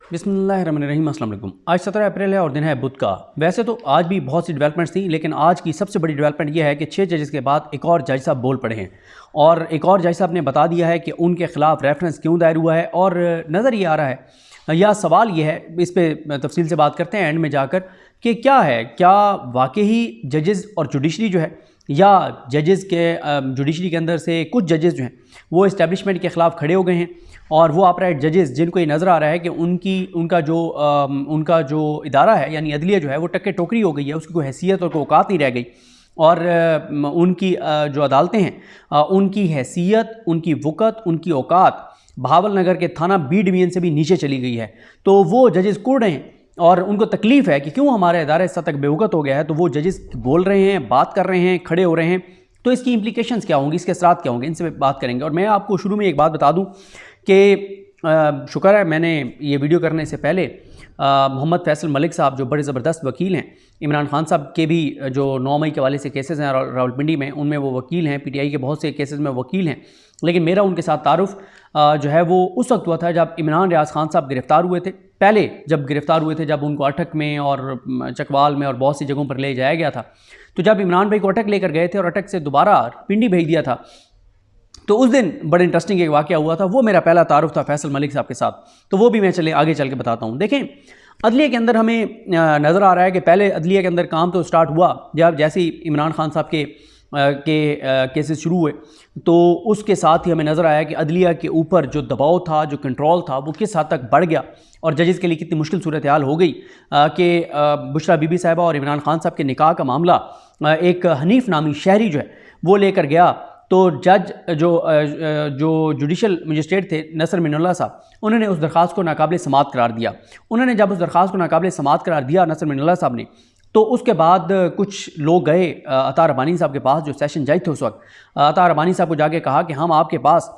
बिस्मिल्लाहिर्रहमानिर्रहीम। अस्सलाम वालेकुम। आज 17 अप्रैल है और दिन है बुध का। वैसे तो आज भी बहुत सी डेवलपमेंट्स थी, लेकिन आज की सबसे बड़ी डेवलपमेंट यह है कि 6 जजेस के बाद एक और जज साहब बोल पड़े हैं और एक और जज साहब ने बता दिया है कि उनके खिलाफ रेफरेंस क्यों दायर हुआ है। और नज़र ये आ रहा है या सवाल ये है, इस पर तफसील से बात करते हैं एंड में जाकर, कि क्या है, क्या वाकई ही जजेस और जुडिशरी जो है, या जजेस के जुडिशरी के अंदर से कुछ जजेस जो हैं वो इस्टेब्लिशमेंट के ख़िलाफ़ खड़े हो गए हैं और वो अपराइट जजेस जिनको ये नज़र आ रहा है कि उनका जो इदारा है यानी अदलिया जो है वो टक्के टोकरी हो गई है, उसकी कोई हैसियत और कोई औकात नहीं रह गई। और उनकी जो अदालतें हैं उनकी हैसियत, उनकी वक़्त, उनकी औकात बहावल नगर के थाना बी डिवीज़न से भी नीचे चली गई है। तो वो जजेस कुड़ रहे हैं और उनको तकलीफ़ है कि क्यों हमारा इदारा इस हद तक बेवकत हो गया है। तो वो जजेस बोल रहे हैं, बात कर रहे हैं, खड़े हो रहे हैं। तो इसकी इम्प्लीकेशंस क्या होंगी, इसके असरात क्या होंगे, इनसे बात करेंगे। और मैं आपको शुरू में एक बात बता दूं कि शुक्र है मैंने ये वीडियो करने से पहले मोहम्मद फैसल मलिक साहब जो बड़े ज़बरदस्त वकील हैं, इमरान खान साहब के भी जो 9 मई के हवाले से केसेस हैं रावलपिंडी में, उनमें वो वकील हैं, PTI के बहुत से केसेस में वकील हैं। लेकिन मेरा उनके साथ तारुफ़ जो है वो उस वक्त हुआ था जब इमरान रियाज खान साहब गिरफ़्तार हुए थे। पहले जब गिरफ़्तार हुए थे, जब उनको अटक में और चकवाल में और बहुत सी जगहों पर ले जाया गया था, तो जब इमरान भाई को अटक लेकर गए थे और अटक से दोबारा पिंडी भेज दिया था, तो उस दिन बड़ा इंटरेस्टिंग एक वाक़या हुआ था। वो मेरा पहला तारुफ़ था फैसल मलिक साहब के साथ, तो वो भी मैं आगे चल के बताता हूँ। देखें, अदलिया के अंदर हमें नज़र आ रहा है कि पहले अदलिया के अंदर काम तो स्टार्ट हुआ जब जैसे ही इमरान खान साहब के केसेस शुरू हुए, तो उसके साथ ही हमें नज़र आया कि अदलिया के ऊपर जो दबाव था, जो कंट्रोल था, वो किस हद तक बढ़ गया और जजेस के लिए कितनी मुश्किल सूरत हाल हो गई कि बुशरा बीबी साहिबा और इमरान खान साहब के निकाह का मामला एक हनीफ नामी शहरी जो है वो लेकर गया। तो जज जो जुडिशल मजिस्ट्रेट थे नसर मिनल्ला साहब, उन्होंने उस दरख्वास्त को नाकाबिल समात करार दिया। उन्होंने जब उस दरख्वास्त को नाकाबिल समात करार दिया नसर मिनल्ला साहब ने, तो उसके बाद कुछ लोग गए अतार रबानी साहब के पास, जो सेशन जज थे उस वक्त। अतार रबानी साहब को जाके कहा कि हम आपके पास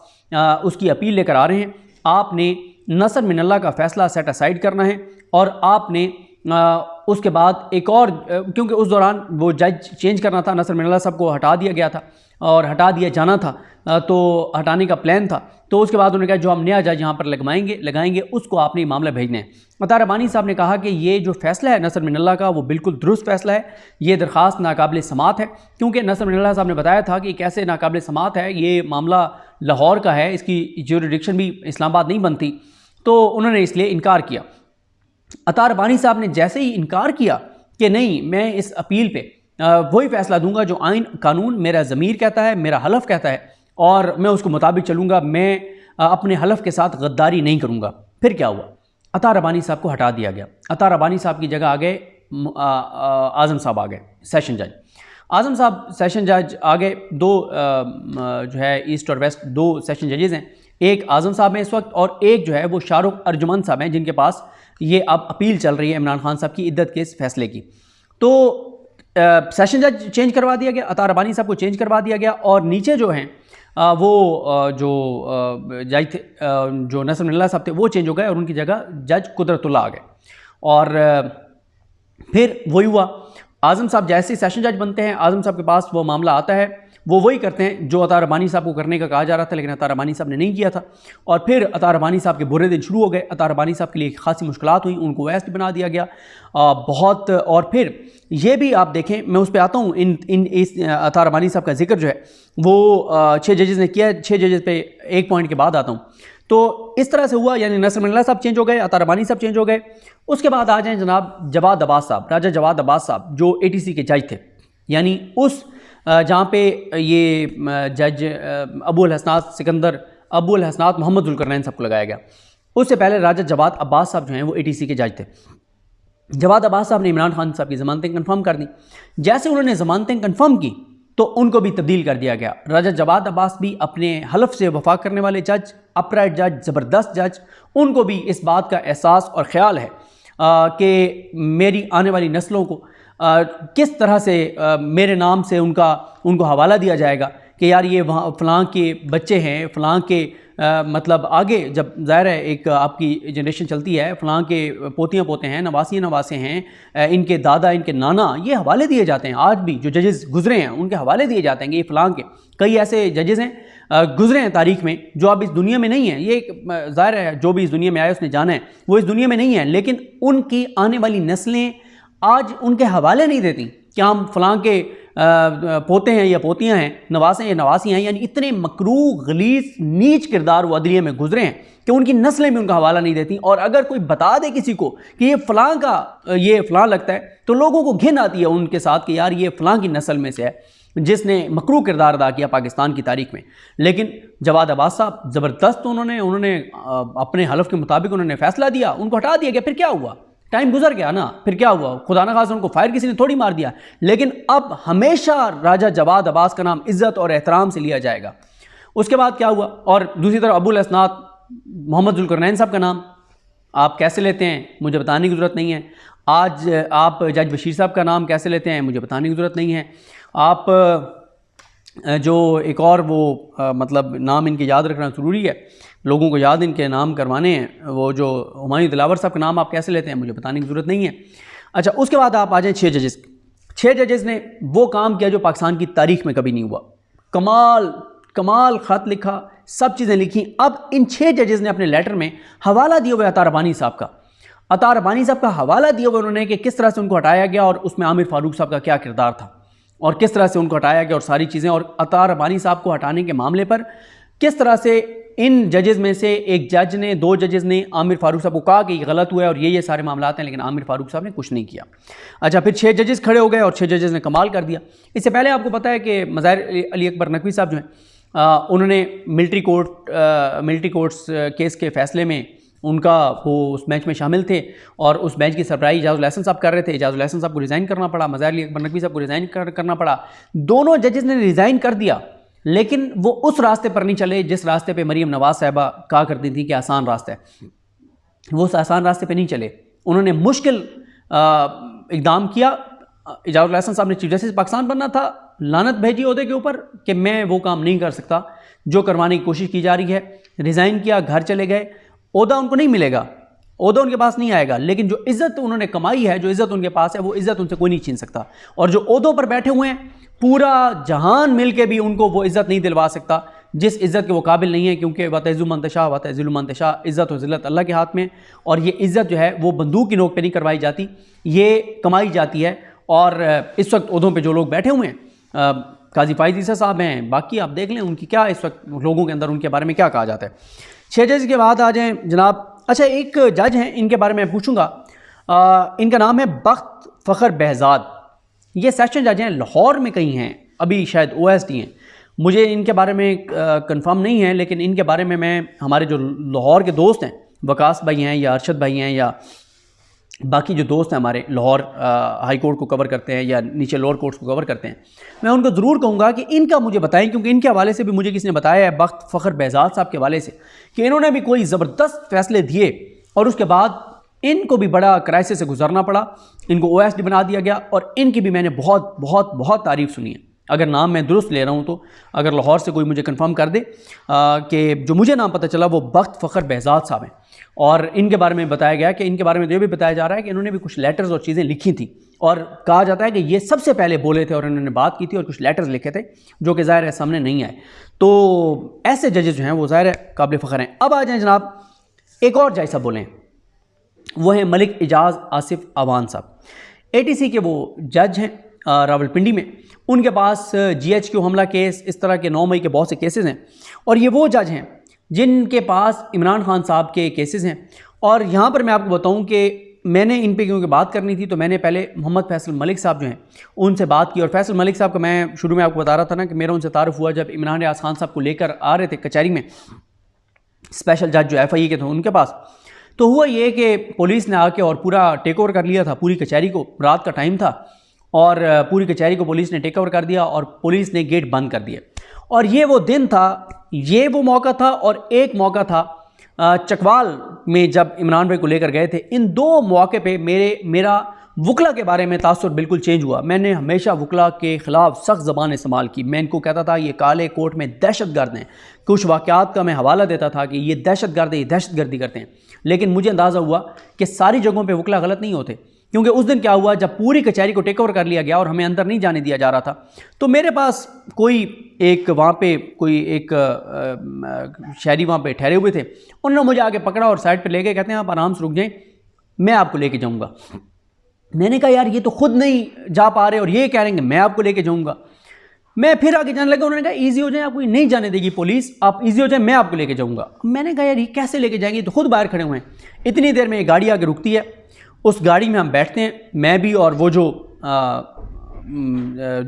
उसकी अपील लेकर आ रहे हैं, आपने नसर मिनल्ला का फ़ैसला सेट असाइड करना है और आपने उसके बाद एक और, क्योंकि उस दौरान वो जज चेंज करना था, नसर मिनल्ला साहब को हटा दिया गया था और हटा दिया जाना था, तो हटाने का प्लान था। तो उसके बाद उन्होंने कहा जो हम नया जज यहाँ पर लगाएंगे उसको आपने मामला भेजना है। अतार रबानी साहब ने कहा कि ये जो फ़ैसला है नसर मिनल्ला का वो बिल्कुल दुरुस्त फ़ैसला है, ये दरख्वास्त नाकाबिल समात है। क्योंकि नसर मिनल्ला साहब ने बताया था कि कैसे नाकाबिल समात है, ये मामला लाहौर का है, इसकी ज्यूरिडिक्शन भी इस्लामाबाद नहीं बनती, तो उन्होंने इसलिए इनकार किया। अतार रबानी साहब ने जैसे ही इनकार किया कि नहीं, मैं इस अपील पे वही फ़ैसला दूंगा जो आइन कानून मेरा ज़मीर कहता है, मेरा हलफ कहता है, और मैं उसको मुताबिक चलूँगा, मैं अपने हलफ के साथ गद्दारी नहीं करूँगा। फिर क्या हुआ, अतार रबानी साहब को हटा दिया गया। अतार रबानी साहब की जगह आ गए आज़म साहब आ गए, सेशन जज। आज़म साहब सेशन जज आ गए। दो जो है ईस्ट और वेस्ट दो सेशन जजेज़ हैं, एक आज़म साहब हैं इस वक्त और एक जो है वो शाहरुख अर्जुमन साहब हैं, जिनके पास ये अब अपील चल रही है इमरान खान साहब की इद्दत के इस फैसले की। तो सेशन जज चेंज करवा दिया गया, अतार रबानी साहब को चेंज करवा दिया गया और नीचे जो हैं वो जो जज थे, जो नसर मिनल्ला साहब थे, वो चेंज हो गए और उनकी जगह जज कुदरतुल्ला आ गए। और फिर वही हुआ, आज़म साहब जैसे सेशन जज बनते हैं, आज़म साहब के पास वो मामला आता है, वो वही करते हैं जो अतार रबानी साहब को करने का कहा जा रहा था, लेकिन अतार रबानी साहब ने नहीं किया था। और फिर अतार रबानी साहब के बुरे दिन शुरू हो गए। अतार रबानी साहब के लिए खासी मुश्किलात हुई, उनको वेस्ट बना दिया गया बहुत। और फिर ये भी आप देखें, मैं उस पर आता हूँ, इस अतार रबानी साहब का जिक्र जो है वो 6 जजेस ने किया। 6 जजेस पे एक पॉइंट के बाद आता हूँ। तो इस तरह से हुआ, यानी नसर मिनल्ला साहब चेंज हो गए, अतार रबानी साहब चेंज हो गए। उसके बाद आ जाएँ जनाब जवाद अब्बास साहब, राजा जवाद अब्बास साहब, जो ATC के जज थे, यानी उस जहाँ पे ये जज अबुल हसनात मोहम्मद जुल्करनैन साहब को लगाया गया। उससे पहले राजा जवाद अब्बास साहब जो हैं वो ATC के जज थे। जवाद अब्बास साहब ने इमरान खान साहब की ज़मानतें कंफर्म कर दी। जैसे उन्होंने ज़मानतें कंफर्म की तो उनको भी तब्दील कर दिया गया। राजा जवाद अब्बास भी अपने हलफ से वफा करने वाले जज, अपराइट जज, ज़बरदस्त जज, उनको भी इस बात का एहसास और ख़्याल है कि मेरी आने वाली नस्लों को किस तरह से मेरे नाम से उनको हवाला दिया जाएगा कि यार ये वहाँ फ़लाँ के बच्चे हैं, फ़लाँ के मतलब आगे जब ज़ाहिर है एक आपकी जनरेशन चलती है, फ़लाँ के पोतियाँ पोते हैं, नवासे हैं, इनके दादा, इनके नाना, ये हवाले दिए जाते हैं। आज भी जो जजेस गुजरे हैं उनके हवाले दिए जाते हैं कि ये फ़लाँ के कई ऐसे जजेस हैं गुजरे हैं तारीख में जो अब इस दुनिया में नहीं है। ये ज़ाहिर है जो भी इस दुनिया में आया उसने जाना है, वो इस दुनिया में नहीं है, लेकिन उनकी आने वाली नस्लें आज उनके हवाले नहीं देती कि हम फ़लाँ के पोते हैं या पोतियाँ हैं, नवासे या नवासी हैं। यानी इतने मकरूह, गलीज़, नीच किरदार वो अदलिया में गुजरे हैं कि उनकी नस्लें भी उनका हवाला नहीं देती। और अगर कोई बता दे किसी को कि ये फ़लाँ का ये फ़लाँ लगता है, तो लोगों को घिन आती है उनके साथ कि यार ये फ़लाँ की नस्ल में से है जिसने मकरूह किरदार अदा किया पाकिस्तान की तारीख में। लेकिन जवाद अब्बास साहब ज़बरदस्त उन्होंने अपने हलफ के मुताबिक उन्होंने फ़ैसला दिया, उनको हटा दिया गया। फिर क्या हुआ? टाइम गुजर गया ना, फिर क्या हुआ? खुदा न खासा उनको फायर किसी ने थोड़ी मार दिया। लेकिन अब हमेशा राजा जवाद अब्बास का नाम इज़्ज़त और एहतराम से लिया जाएगा। उसके बाद क्या हुआ? और दूसरी तरफ अबुल असनाद मोहम्मद जुल्करनैन साहब का नाम आप कैसे लेते हैं मुझे बताने की ज़रूरत नहीं है। आज आप जज बशीर साहब का नाम कैसे लेते हैं मुझे बताने की ज़रूरत नहीं है। आप जो एक और वो मतलब नाम इनके याद रखना ज़रूरी है, लोगों को याद इनके नाम करवाने हैं। वो जो हुमायूं दिलावर साहब का नाम आप कैसे लेते हैं मुझे बताने की ज़रूरत नहीं है। अच्छा, उसके बाद आप आ जाएँ 6 जजेस। 6 जजेस ने वो काम किया जो पाकिस्तान की तारीख में कभी नहीं हुआ। कमाल ख़त लिखा, सब चीज़ें लिखी। अब इन 6 जजेस ने अपने लेटर में हवाला दिया हुआ अतार रब्बानी साहब का। अतार रब्बानी साहब का हवाला दिया हुआ उन्होंने कि किस तरह से उनको हटाया गया और उसमें आमिर फ़ारूक साहब का क्या किरदार था और किस तरह से उनको हटाया गया और सारी चीज़ें। और अतार रब्बानी साहब को हटाने के मामले पर किस तरह से इन जजेस में से एक जज ने, 2 जजेस ने आमिर फ़ारूक साहब को कहा कि ये गलत हुआ है और ये सारे मामलात हैं, लेकिन आमिर फ़ारूक साहब ने कुछ नहीं किया। अच्छा, फिर 6 जजेस खड़े हो गए और 6 जजेस ने कमाल कर दिया। इससे पहले आपको पता है कि मज़ाहिर अली अकबर नकवी साहब जो हैं उन्होंने मिलिट्री कोर्ट्स केस के फ़ैसले में उनका वो उस बेंच में शामिल थे और उस बेंच की सरबराही इजाज़ुल हसन साहब कर रहे थे। इजाज़ुल हसन साहब को रिज़ाइन करना पड़ा, मज़ाहिर अली अकबर नकवी साहब को रिज़ाइन करना पड़ा। दोनों जजेस ने रिज़ाइन कर दिया, लेकिन वो उस रास्ते पर नहीं चले जिस रास्ते पे मरीम नवाज़ साहिबा कहा करती थी कि आसान रास्ता है। वो उस आसान रास्ते पे नहीं चले, उन्होंने मुश्किल इक़दाम किया। इजाज़ुल हसन साहब ने चीफ जस्टिस पाकिस्तान बनना था, लानत भेजी ओहदे के ऊपर कि मैं वो काम नहीं कर सकता जो करवाने की कोशिश की जा रही है। रिज़ाइन किया, घर चले गए। ओहदा उनको नहीं मिलेगा, ओहदा उनके पास नहीं आएगा, लेकिन जो इज़्ज़त उन्होंने कमाई है, जो इज़्ज़त उनके पास है, वो इज़्ज़त उनसे कोई नहीं छीन सकता। और जो ओहदों पर बैठे हुए हैं, पूरा जहान मिल के भी उनको वो इज़्ज़त नहीं दिलवा सकता जिस इज़्ज़त के वो काबिल नहीं है, क्योंकि वतइज़्ज़ु मन तशा वतअज़िल्लु मन तशा, इज़्ज़त और ज़िल्लत अल्लाह के हाथ में। और ये इज़्ज़त जो है वो बंदूक की नोक पे नहीं करवाई जाती, ये कमाई जाती है। और इस वक्त ओहदों पे जो लोग बैठे हुए हैं, काजी फ़ाइज़ ईसा साहब हैं, बाकी आप देख लें उनकी क्या इस वक्त लोगों के अंदर उनके बारे में क्या कहा जाता है। 6 जज के बाद आ जाएँ जनाब। अच्छा, एक जज हैं, इनके बारे में पूछूंगा। इनका नाम है बख्त फ़खर बहज़ाद। ये सेशन जज हैं, लाहौर में कहीं हैं, अभी शायद OSD हैं, मुझे इनके बारे में कंफर्म नहीं है। लेकिन इनके बारे में मैं, हमारे जो लाहौर के दोस्त हैं, वकास भाई हैं या अरशद भाई हैं या बाकी जो दोस्त हैं हमारे लाहौर हाई कोर्ट को कवर करते हैं या नीचे लोअर कोर्ट्स को कवर करते हैं, मैं उनको ज़रूर कहूँगा कि इनका मुझे बताएं, क्योंकि इनके हवाले से भी मुझे किसी ने बताया है बख्त फ़खर बहज़ाद साहब के हवाले से कि इन्होंने भी कोई ज़बरदस्त फ़ैसले दिए और उसके बाद इनको भी बड़ा क्राइसिस से गुजरना पड़ा, इनको OSD बना दिया गया। और इनकी भी मैंने बहुत बहुत बहुत तारीफ़ सुनी है। अगर नाम मैं दुरुस्त ले रहा हूँ तो अगर लाहौर से कोई मुझे कंफर्म कर दे कि जो मुझे नाम पता चला वो बख्त फ़खर बहज़ाद साहब हैं। और इनके बारे में बताया गया कि इनके बारे में तो ये भी बताया जा रहा है कि इन्होंने भी कुछ लेटर्स और चीज़ें लिखी थी और कहा जाता है कि ये सबसे पहले बोले थे और इन्होंने बात की थी और कुछ लेटर्स लिखे थे जो कि ज़ाहिर है सामने नहीं आए। तो ऐसे जजेस जो हैं वो ज़ाहिर है काबिल फ़ख्र हैं। अब आ जाएँ जनाब, एक और जज साहब बोलें, वो हैं मलिक इजाज़ आसिफ अवान साहब। ATC के वो जज हैं रावलपिंडी में। उनके पास GHQ हमला केस, इस तरह के 9 मई के बहुत से केसेस हैं और ये वो जज हैं जिनके पास इमरान खान साहब के केसेस हैं। और यहाँ पर मैं आपको बताऊँ कि मैंने इन पे क्योंकि बात करनी थी तो मैंने पहले मोहम्मद फैसल मलिक साहब जो हैं उनसे बात की। और फैसल मलिक साहब का मैं शुरू में आपको बता रहा था ना कि मेरा उनसे तारुफ हुआ जब इमरान रियाज खान साहब को लेकर आ रहे थे कचहरी में, स्पेशल जज जो FIA के थे उनके पास। तो हुआ ये कि पुलिस ने आके और पूरा टेक ओवर कर लिया था पूरी कचहरी को। रात का टाइम था और पूरी कचहरी को पुलिस ने टेक ओवर कर दिया और पुलिस ने गेट बंद कर दिए। और ये वो दिन था, ये वो मौका था। और एक मौका था चकवाल में जब इमरान भाई को लेकर गए थे। इन 2 मौके पे मेरा वकला के बारे में तासुर बिल्कुल चेंज हुआ। मैंने हमेशा वकला के ख़िलाफ़ सख्त ज़बान इस्तेमाल की। मैं इनको कहता था ये काले कोट में दहशतगर्द हैं। कुछ वाक़यात का मैं हवाला देता था कि ये दहशतगर्द है, ये दहशतगर्दी करते हैं। लेकिन मुझे अंदाज़ा हुआ कि सारी जगहों पर वकला गलत नहीं होते, क्योंकि उस दिन क्या हुआ, जब पूरी कचहरी को टेक ओवर कर लिया गया और हमें अंदर नहीं जाने दिया जा रहा था, तो मेरे पास कोई एक वहाँ पे कोई एक शहरी वहाँ पे ठहरे हुए थे। उन्होंने मुझे आगे पकड़ा और साइड पे ले गए, कहते हैं आप आराम से रुक जाएं, मैं आपको लेके जाऊँगा। मैंने कहा यार ये तो खुद नहीं जा पा रहे और ये कह रहे हैं मैं आपको लेके जाऊँगा। मैं फिर आगे जाने लगा। उन्होंने कहा ईजी हो जाए, आपको नहीं जाने देगी पुलिस, आप ईजी हो जाए, मैं आपको लेके जाऊँगा। मैंने कहा यार ये कैसे लेके जाएंगे, तो खुद बाहर खड़े हुए हैं। इतनी देर में एक गाड़ी आगे रुकती है, उस गाड़ी में हम बैठते हैं, मैं भी और वो जो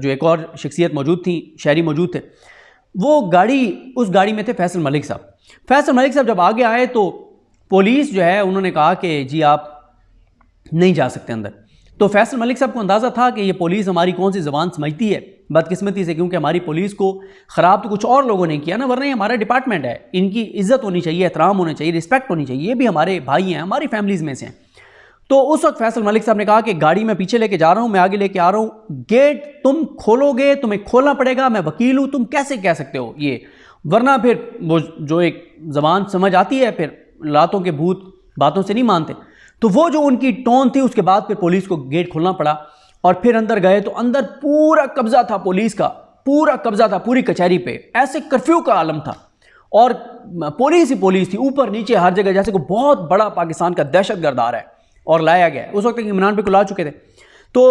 एक और शख्सियत मौजूद थी, शहरी मौजूद थे। वो गाड़ी, उस गाड़ी में थे फैसल मलिक साहब। फैसल मलिक साहब जब आगे आए तो पुलिस जो है उन्होंने कहा कि जी आप नहीं जा सकते अंदर। तो फैसल मलिक साहब को अंदाज़ा था कि ये पुलिस हमारी कौन सी ज़बान समझती है, बदकिस्मती से, क्योंकि हमारी पुलिस को ख़राब तो कुछ और लोगों ने किया ना, वरना ये हमारा डिपार्टमेंट है, इनकी इज़्ज़त होनी चाहिए, एहतराम होना चाहिए, रिस्पेक्ट होनी चाहिए, ये भी हमारे भाई हैं, हमारी फैमिलीज़ में से हैं। तो उस वक्त फैसल मलिक साहब ने कहा कि गाड़ी में पीछे लेके जा रहा हूँ, मैं आगे लेके आ रहा हूँ, गेट तुम खोलोगे, तुम्हें खोलना पड़ेगा, मैं वकील हूँ, तुम कैसे कह सकते हो ये, वरना फिर वो जो एक ज़बान समझ आती है, फिर लातों के भूत बातों से नहीं मानते। तो वो जो उनकी टोन थी, उसके बाद फिर पुलिस को गेट खोलना पड़ा और फिर अंदर गए तो अंदर पूरा कब्जा था पुलिस का, पूरा कब्जा था पूरी कचहरी पे, ऐसे कर्फ्यू का आलम था और पुलिस ही पुलिस थी, ऊपर नीचे हर जगह, जैसे कोई बहुत बड़ा पाकिस्तान का दहशतगर्द आ रहा है और लाया गया। उस वक्त इमरान भाई को ला चुके थे। तो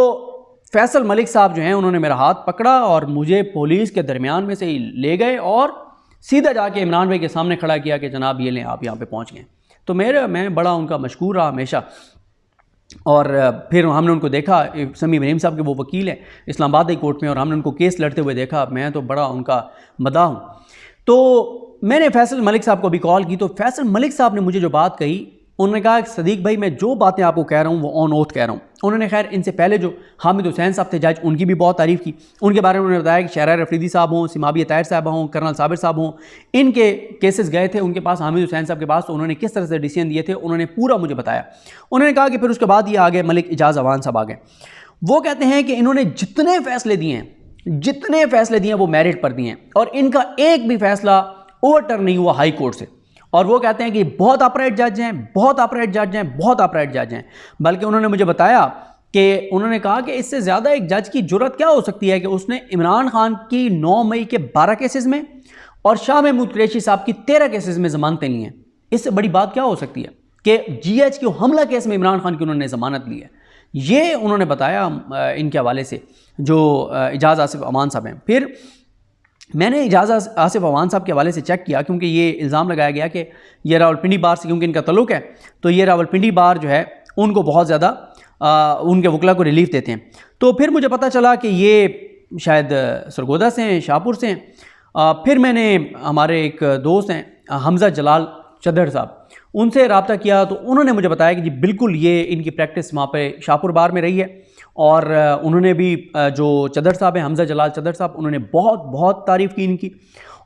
फैसल मलिक साहब जो हैं उन्होंने मेरा हाथ पकड़ा और मुझे पुलिस के दरमियान में से ही ले गए और सीधा जाके इमरान भाई के सामने खड़ा किया कि जनाब ये लें, आप यहाँ पे पहुँच गए। तो मैं बड़ा उनका मशकूर रहा हमेशा। और फिर हमने उनको देखा, समी इब्राहिम साहब के वो वकील हैं इस्लामाबाद हाई कोर्ट में, और हमने उनको केस लड़ते हुए देखा। मैं तो बड़ा उनका मदाह हूँ। तो मैंने फैसल मलिक साहब को भी कॉल की, तो फैसल मलिक साहब ने मुझे जो बात कही, उन्होंने कहा कि सदीक भाई मैं जो बातें आपको कह रहा हूँ वो ऑन ओथ कह रहा हूँ। उन्होंने खैर इनसे पहले जो हामिद हुसैन साहब थे जज, उनकी भी बहुत तारीफ़ की। उनके बारे में उन्होंने बताया कि शहरार अफरीदी साहब हों, सिमाबी अतायर साहब हों, कर्नल साबिर साहब हों, इनके केसेस गए थे उनके पास, हामिद हुसैन साहब के पास, तो उन्होंने किस तरह से डिसीजन दिए थे उन्होंने पूरा मुझे बताया। उन्होंने कहा कि फिर उसके बाद ये आ गए मलिक इजाज़ अवान साहब आ गए। वो कहते हैं कि इन्होंने जितने फ़ैसले दिए हैं वो मेरिट पर दिए हैं और इनका एक भी फ़ैसला ओवरटर्न नहीं हुआ हाई कोर्ट से। और वो कहते हैं कि बहुत अपराइट जज हैं। बल्कि उन्होंने मुझे बताया कि उन्होंने कहा कि इससे ज़्यादा एक जज की जुर्रत क्या हो सकती है कि उसने इमरान खान की 9 मई के 12 केसेस में और शाह महमूद कुरैशी साहब की 13 केसेस में ज़मानतें ली हैं। इससे बड़ी बात क्या हो सकती है कि GH हमला केस में इमरान खान की उन्होंने ज़मानत ली है। ये उन्होंने बताया इनके हवाले से, जो इजाज़ आसिफ अमान साहब हैं। फिर मैंने इजाज़ आसिफ अवान साहब के हवाले से चेक किया, क्योंकि ये इल्ज़ाम लगाया गया कि ये रावलपिंडी बार से क्योंकि इनका तल्लुक़ है, तो ये रावलपिंडी बार जो है उनको बहुत ज़्यादा उनके वकला को रिलीफ देते हैं। तो फिर मुझे पता चला कि ये शायद सरगोदा से हैं, शाहपुर से हैं। फिर मैंने हमारे एक दोस्त हैं हमज़ा जलाल चद्दर साहब, उनसे रब्ता किया तो उन्होंने मुझे बताया कि जी बिल्कुल ये इनकी प्रैक्टिस वहाँ पे शाहपुर बार में रही है। और उन्होंने भी जो चद्दर साहब हैं, हमज़ा जलाल चद्दर साहब, उन्होंने बहुत बहुत तारीफ़ की इनकी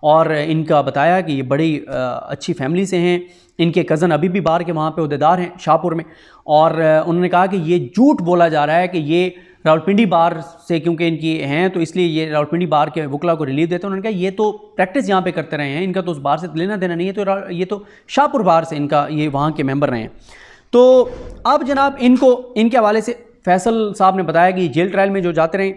और इनका बताया कि ये बड़ी अच्छी फैमिली से हैं। इनके कज़न अभी भी बार के वहाँ पे अहदेदार हैं शाहपुर में। और उन्होंने कहा कि ये झूठ बोला जा रहा है कि ये रावलपिंडी बार से क्योंकि इनकी हैं तो इसलिए ये रावलपिंडी बार के वकला को रिलीफ देते हैं। उन्होंने कहा ये तो प्रैक्टिस यहाँ पे करते रहे हैं, इनका तो उस बार से लेना देना नहीं है, तो ये तो शाहपुर बार से इनका ये वहाँ के मेंबर रहे हैं। तो अब जनाब इनके हवाले से फैसल साहब ने बताया कि जेल ट्रायल में जो जाते रहे,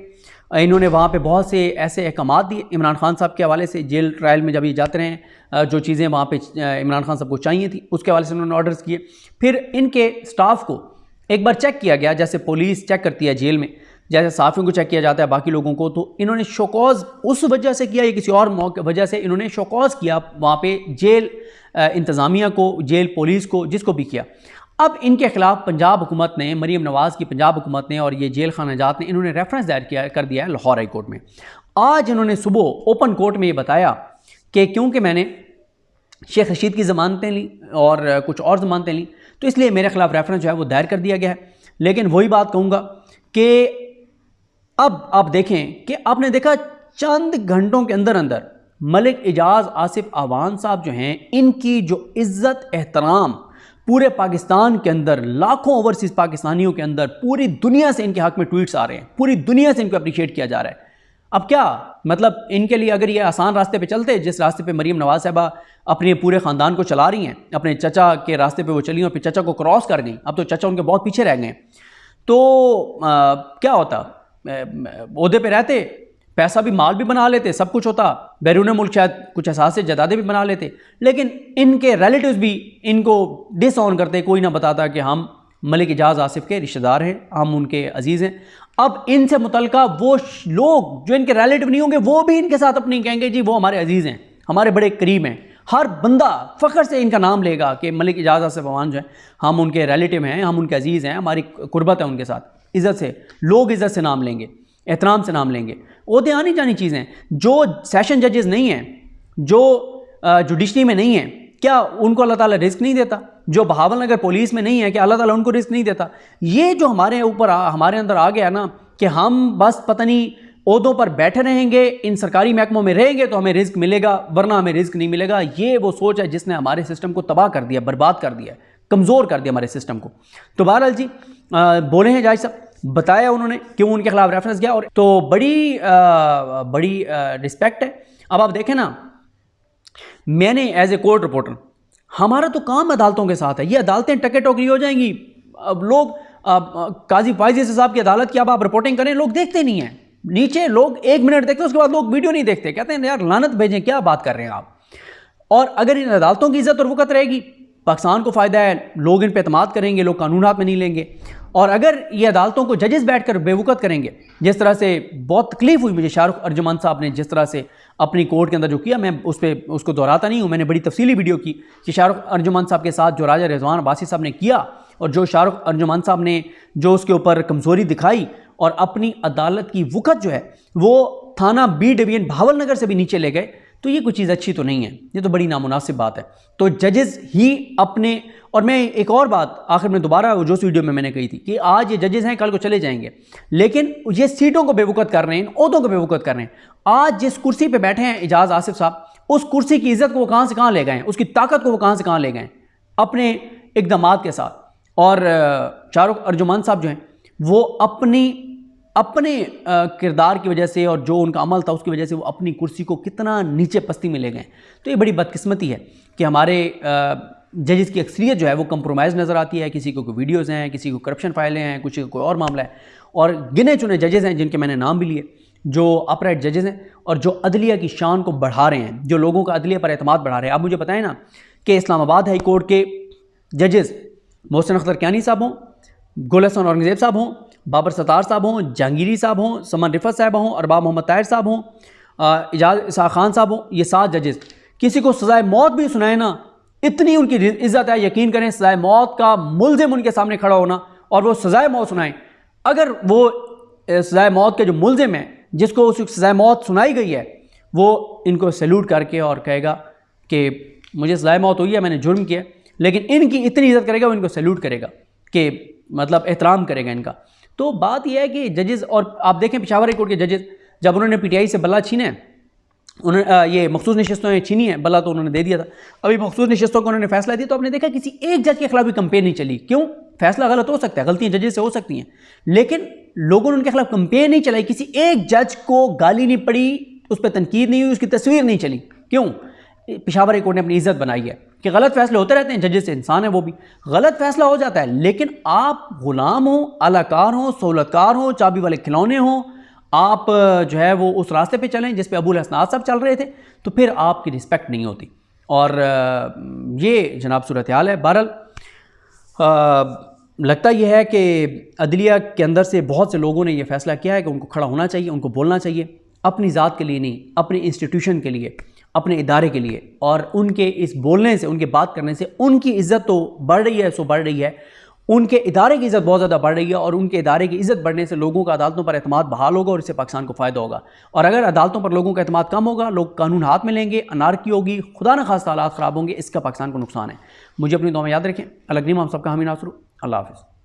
इन्होंने वहाँ पे बहुत से ऐसे अहकामात दिए इमरान खान साहब के हवाले से। जेल ट्रायल में जब ये जाते रहे, जो चीज़ें वहाँ पे इमरान खान साहब को चाहिए थी उसके हवाले से उन्होंने ऑर्डर्स किए। फिर इनके स्टाफ को एक बार चेक किया गया, जैसे पुलिस चेक करती है जेल में, जैसे साफ़ियों को चेक किया जाता है बाकी लोगों को। तो इन्होंने शोकॉज उस वजह से किया या किसी और वजह से इन्होंने शोकॉज किया वहाँ पे जेल इंतज़ामिया को, जेल पुलिस को, जिसको भी किया। अब इनके ख़िलाफ़ पंजाब हुकूमत ने, मरीम नवाज़ की पंजाब हुकूमत ने और ये जेल खाना जात ने, इन्होंने रेफरेंस दायर कर दिया है लाहौर हाई कोर्ट में। आज इन्होंने सुबह ओपन कोर्ट में ये बताया कि क्योंकि मैंने शेख रशीद की ज़मानतें ली और कुछ और ज़मानतें ली, तो इसलिए मेरे ख़िलाफ़ रेफरेंस जो है वो दायर कर दिया गया है। लेकिन वही बात कहूँगा कि अब आप देखें कि आपने देखा चंद घंटों के अंदर अंदर मलिक इजाज़ आसिफ अवान साहब जो हैं, इनकी जो इज़्ज़त एहतराम पूरे पाकिस्तान के अंदर लाखों ओवरसीज़ पाकिस्तानियों के अंदर पूरी दुनिया से इनके हक़ में ट्वीट्स आ रहे हैं, पूरी दुनिया से इनको अप्रिशिएट किया जा रहा है। अब क्या मतलब इनके लिए अगर ये आसान रास्ते पे चलते, जिस रास्ते पे मरीम नवाज साहबा अपने पूरे ख़ानदान को चला रही हैं, अपने चचा के रास्ते पे वो चली और फिर चचा को क्रॉस कर गई, अब तो चचा उनके बहुत पीछे रह गए, तो क्या होता, ओहदे पे रहते, पैसा भी माल भी बना लेते, सब कुछ होता, बैरून मुल्क शायद कुछ एहसास से जदादे भी बना लेते, लेकिन इनके रिलेटिव्स भी इनको डिसऑन करते, कोई ना बताता कि हम मलिक एजाज आसिफ के रिश्तेदार हैं, हम उनके अजीज़ हैं। अब इनसे मुतल्लिका वो लोग जो इनके रिलेटिव नहीं होंगे वो भी इनके साथ अपनी कहेंगे जी वो हमारे अजीज़ हैं, हमारे बड़े करीब हैं। हर बंदा फ़ख्र से इनका नाम लेगा कि मलिक एजाज आसिफ अवान जो है हम उनके रिलेटिव हैं, हम उनके अजीज़ हैं, हमारी कुर्बत है उनके साथ। इज़्ज़त से लोग इज़्ज़त से नाम लेंगे, एहतराम से नाम लेंगे। ओहदे आनी जानी चीज़ें जो सेशन जजेस नहीं हैं, जो जुडिशरी में नहीं हैं, क्या उनको अल्लाह ताला रिस्क नहीं देता? जो बहावल नगर पुलिस में नहीं है, क्या अल्लाह ताला उनको रिस्क नहीं देता? ये जो हमारे ऊपर हमारे अंदर आ गया ना कि हम बस पता नहीं ओहदों पर बैठे रहेंगे, इन सरकारी महकमों में रहेंगे तो हमें रिस्क मिलेगा, वरना हमें रिस्क नहीं मिलेगा। ये वो सोच है जिसने हमारे सिस्टम को तबाह कर दिया, बर्बाद कर दिया, कमज़ोर कर दिया हमारे सिस्टम को। तो बहरहाल जी बोले हैं जायज साहब, बताया उन्होंने क्यों उनके खिलाफ रेफरेंस गया, और तो बड़ी रिस्पेक्ट है। अब आप देखें ना, मैंने एज ए कोर्ट रिपोर्टर, हमारा तो काम अदालतों के साथ है, ये अदालतें टके टोकरी हो जाएंगी। अब लोग काजी फायजी साहब की अदालत की अब आप रिपोर्टिंग करें, लोग देखते नहीं हैं, नीचे लोग 1 मिनट देखते हैं, उसके बाद लोग वीडियो नहीं देखते, कहते हैं यार लानत भेजें, क्या बात कर रहे हैं आप। और अगर इन अदालतों की इज्जत और वक़्त रहेगी, पाकिस्तान को फ़ायदा है, लोग इन पर एतमाद करेंगे, लोग कानून हाथ में नहीं लेंगे। और अगर ये अदालतों को जजेस बैठकर बेवकूफ़ करेंगे, जिस तरह से बहुत तकलीफ हुई मुझे शाहरुख अर्जुमान साहब ने जिस तरह से अपनी कोर्ट के अंदर जो किया, मैं उसको दोहराता नहीं हूँ, मैंने बड़ी तफसीली वीडियो की कि शाहरुख अर्जुमान साहब के साथ जो राजा रिजवान अब्बासी साहब ने किया, और जो शाहरुख अर्जुमान साहब ने जो उसके ऊपर कमज़ोरी दिखाई और अपनी अदालत की वक़्त जो है वो थाना बी डिवीज़न बहावल नगर से भी नीचे ले गए, तो ये कोई चीज़ अच्छी तो नहीं है, ये तो बड़ी नामुनासिब बात है। तो जजेस ही अपने, और मैं एक और बात आखिर में दोबारा जो उस वीडियो में मैंने कही थी कि आज ये जजेस हैं, कल को चले जाएंगे, लेकिन ये सीटों को बेवकूफ़ कर रहे हैं, इन ओहदों को बेवकूफ़ कर रहे हैं। आज जिस कुर्सी पे बैठे हैं एजाज आसिफ साहब, उस कुर्सी की इज्जत को वो कहाँ से कहाँ ले गए, उसकी ताकत को वो कहाँ से कहाँ ले गए अपने इक़दामात के साथ। और शाहरुख अर्जुमान साहब जो हैं वो अपने किरदार की वजह से और जो उनका अमल था उसकी वजह से वो अपनी कुर्सी को कितना नीचे पस्ती में ले गए। तो ये बड़ी बदकिस्मती है कि हमारे जजेस की अक्सरियत जो है वो कंप्रोमाइज़ नज़र आती है। किसी को कोई वीडियोज़ हैं, किसी को करप्शन फाइलें हैं, किसी को कोई और मामला है, और गिने चुने जजेस हैं जिनके मैंने नाम भी लिए, जो अपराइट जजेस हैं और जो अदलिया की शान को बढ़ा रहे हैं, जो लोगों का अदलिया पर एतमाद बढ़ा रहे हैं। आप मुझे बताएं ना कि इस्लामाबाद हाई कोर्ट के जजेस मोहसिन अख्तर कियानी साहब हों, गुल हसन औरंगज़ेब साहब हों, बाबर सत्तार साहब हों, जहांगीरी साहब हों, समन रिफत साहब हों, अरबाब मोहम्मद ताहिर साहब हों, इजाज इसाक खान साहब हों, ये 7 जजेस किसी को सज़ाए मौत भी सुनाए ना, इतनी उनकी इज़्ज़त है, यकीन करें सज़ाए मौत का मुल्ज़िम उनके सामने खड़ा होना और वो सज़ाए मौत सुनाएं। अगर वो सज़ाए मौत के जो मुल्ज़िम है जिसको उस सज़ाए मौत सुनाई गई है, वो इनको सैल्यूट करके और कहेगा कि मुझे सज़ाए मौत हुई है, मैंने जुर्म किया, लेकिन इनकी इतनी इज़्ज़त करेगा, वो इनको सैल्यूट करेगा कि मतलब एहतराम करेगा इनका। तो बात यह है कि जजेस, और आप देखें पेशावर हाई कोर्ट के जजेस जब उन्होंने पीटीआई से बल्ला छीने, उन्होंने ये मखसूस नशिस्तों छीनी है, बल्ला तो उन्होंने दे दिया था, अभी मखसूस नशिस्तों का उन्होंने फैसला दिया, तो आपने देखा किसी एक जज के खिलाफ भी कंपेन नहीं चली। क्यों? फैसला गलत हो सकता है, गलतियां जजेस से हो सकती हैं, लेकिन लोगों ने उनके खिलाफ कंपेन नहीं चलाई, किसी एक जज को गाली नहीं पड़ी, उस पर तनकीद नहीं हुई, उसकी तस्वीर नहीं चली। क्यों? पेशावर हाई कोर्ट ने अपनी इज्जत बनाई है कि गलत फैसले होते रहते हैं, जजेस से इंसान है, वो भी गलत फैसला हो जाता है, लेकिन आप गुलाम हो, अलाकार हो, सहूलतकार हो, चाबी वाले खिलौने हो, आप जो है वो उस रास्ते पे चलें जिस पे अबुल हसनाद साहब चल रहे थे, तो फिर आपकी रिस्पेक्ट नहीं होती। और ये जनाब सूरत हाल है। बहरहाल लगता यह है कि अदलिया के अंदर से बहुत से लोगों ने यह फैसला किया है कि उनको खड़ा होना चाहिए, उनको बोलना चाहिए, अपनी ज़ात के लिए नहीं, अपने इंस्टीट्यूशन के लिए, अपने इदारे के लिए। और उनके इस बोलने से, उनके बात करने से उनकी इज़्ज़त तो बढ़ रही है, सो बढ़ रही है, उनके इदारे की इज़्ज़त बहुत ज़्यादा बढ़ रही है, और उनके इदारे की इज़्ज़त बढ़ने से लोगों का अदालतों पर एतमाद बहाल होगा और इससे पाकिस्तान को फ़ायदा होगा। और अगर अदालतों पर लोगों का एतमाद कम होगा, लोग कानून हाथ में लेंगे, अनारकी होगी, खुदा न खास्ता हालात ख़राब होंगे, इसका पाकिस्तान को नुकसान है। मुझे अपनी दुआ में याद रखें। अलग नीम हम सबका हामी नासरू। अल्लाह हाफ़िज़।